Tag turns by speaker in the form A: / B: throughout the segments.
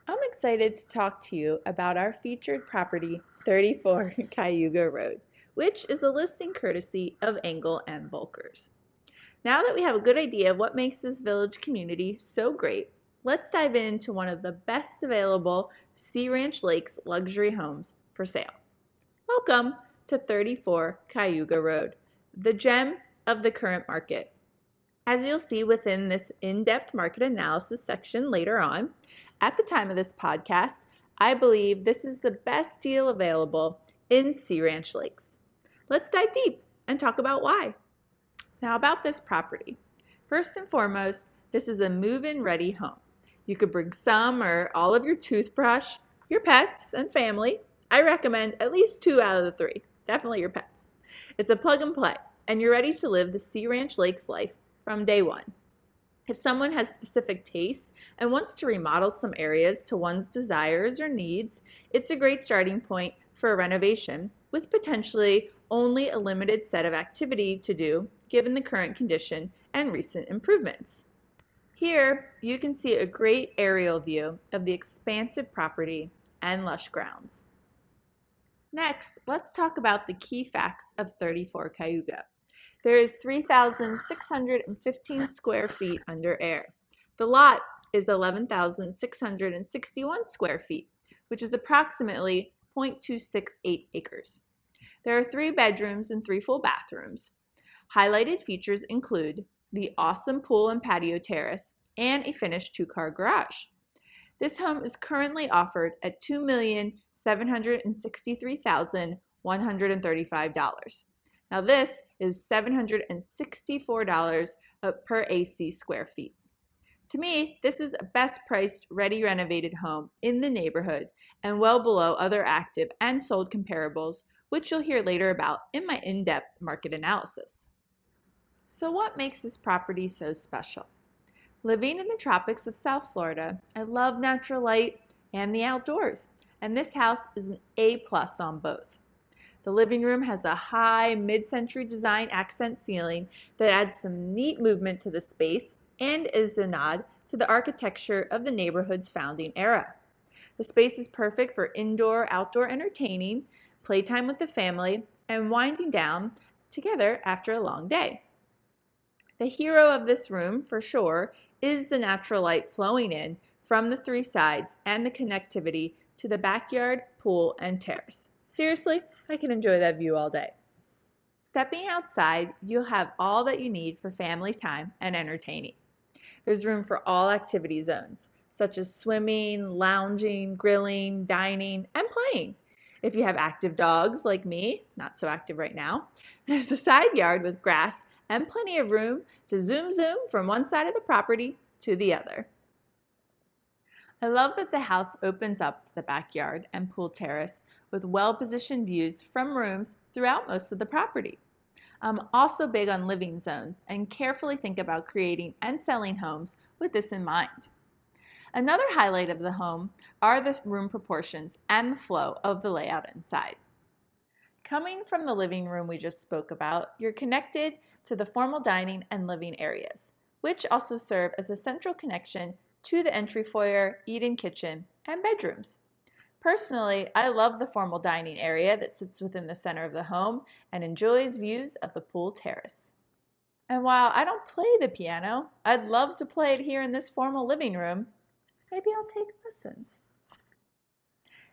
A: I'm excited to talk to you about our featured property, 34 Cayuga Road, which is a listing courtesy of Engel and Volkers. Now that we have a good idea of what makes this village community so great, let's dive into one of the best available Sea Ranch Lakes luxury homes for sale. Welcome to 34 Cayuga Road, the gem of the current market. As you'll see within this in-depth market analysis section later on, at the time of this podcast, I believe this is the best deal available in Sea Ranch Lakes. Let's dive deep and talk about why. Now about this property. First and foremost, this is a move-in ready home. You could bring some or all of your toothbrush, your pets, and family. I recommend at least 2 out of the 3, definitely your pets. It's a plug and play, and you're ready to live the Sea Ranch Lakes life from day one. If someone has specific tastes and wants to remodel some areas to one's desires or needs, it's a great starting point for a renovation with potentially only a limited set of activity to do given the current condition and recent improvements. Here, you can see a great aerial view of the expansive property and lush grounds. Next, let's talk about the key facts of 34 Cayuga. There is 3,615 square feet under air. The lot is 11,661 square feet, which is approximately 0.268 acres. There are 3 bedrooms and 3 full bathrooms. Highlighted features include the awesome pool and patio terrace and a finished 2-car garage. This home is currently offered at $2,763,135. Now this is $764 per AC square feet. To me, this is a best priced, ready renovated home in the neighborhood and well below other active and sold comparables, which you'll hear later about in my in-depth market analysis. So what makes this property so special? Living in the tropics of South Florida, I love natural light and the outdoors, and this house is an A+ on both. The living room has a high mid-century design accent ceiling that adds some neat movement to the space and is a nod to the architecture of the neighborhood's founding era. The space is perfect for indoor-outdoor entertaining, playtime with the family, and winding down together after a long day. The hero of this room, for sure, is the natural light flowing in from the 3 sides and the connectivity to the backyard, pool, and terrace. Seriously, I can enjoy that view all day. Stepping outside, you'll have all that you need for family time and entertaining. There's room for all activity zones, such as swimming, lounging, grilling, dining, and playing. If you have active dogs like me, not so active right now, there's a side yard with grass and plenty of room to zoom from one side of the property to the other. I love that the house opens up to the backyard and pool terrace with well-positioned views from rooms throughout most of the property. I'm also big on living zones and carefully think about creating and selling homes with this in mind. Another highlight of the home are the room proportions and the flow of the layout inside. Coming from the living room we just spoke about, you're connected to the formal dining and living areas, which also serve as a central connection to the entry foyer, eat-in kitchen, and bedrooms. Personally, I love the formal dining area that sits within the center of the home and enjoys views of the pool terrace. And while I don't play the piano, I'd love to play it here in this formal living room. Maybe I'll take lessons.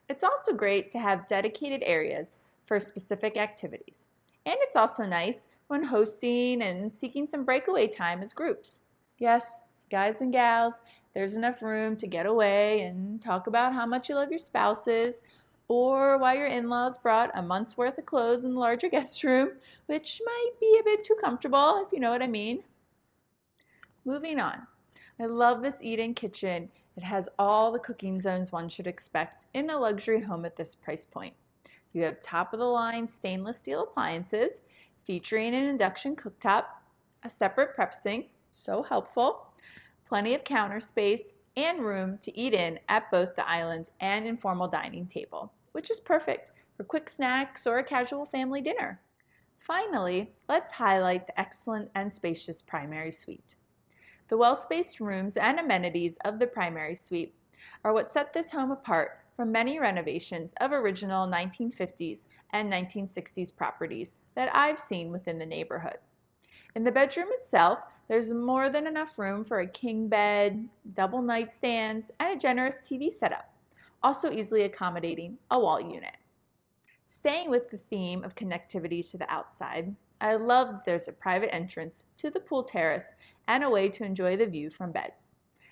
A: It's also great to have dedicated areas for specific activities. And it's also nice when hosting and seeking some breakaway time as groups. Yes, guys and gals, there's enough room to get away and talk about how much you love your spouses, or why your in-laws brought a month's worth of clothes in the larger guest room, which might be a bit too comfortable, if you know what I mean. Moving on. I love this eat-in kitchen. It has all the cooking zones one should expect in a luxury home at this price point. You have top-of-the-line stainless steel appliances featuring an induction cooktop, a separate prep sink, so helpful, plenty of counter space, and room to eat in at both the island and informal dining table, which is perfect for quick snacks or a casual family dinner. Finally, let's highlight the excellent and spacious primary suite. The well-spaced rooms and amenities of the primary suite are what set this home apart from many renovations of original 1950s and 1960s properties that I've seen within the neighborhood. In the bedroom itself, there's more than enough room for a king bed, double nightstands, and a generous TV setup, also easily accommodating a wall unit. Staying with the theme of connectivity to the outside, I love that there's a private entrance to the pool terrace and a way to enjoy the view from bed.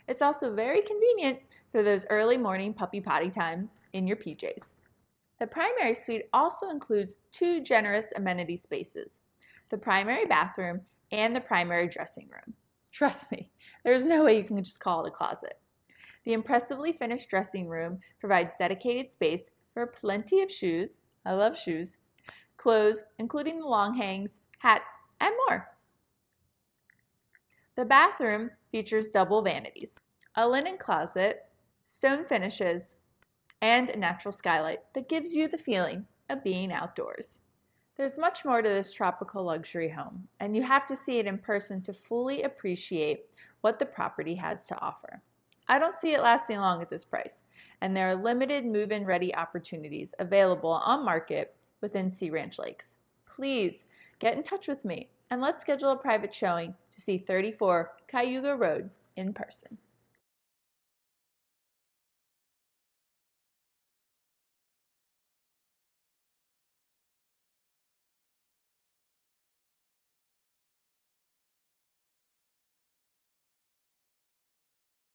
A: It's also very convenient for those early morning puppy potty time in your PJs. The primary suite also includes two generous amenity spaces, the primary bathroom and the primary dressing room. Trust me, there's no way you can just call it a closet. The impressively finished dressing room provides dedicated space for plenty of shoes, I love shoes, clothes, including the long hangs, hats, and more. The bathroom features double vanities, a linen closet, stone finishes, and a natural skylight that gives you the feeling of being outdoors. There's much more to this tropical luxury home, and you have to see it in person to fully appreciate what the property has to offer. I don't see it lasting long at this price, and there are limited move-in ready opportunities available on market within Sea Ranch Lakes. Please get in touch with me and let's schedule a private showing to see 34 Cayuga Road in person.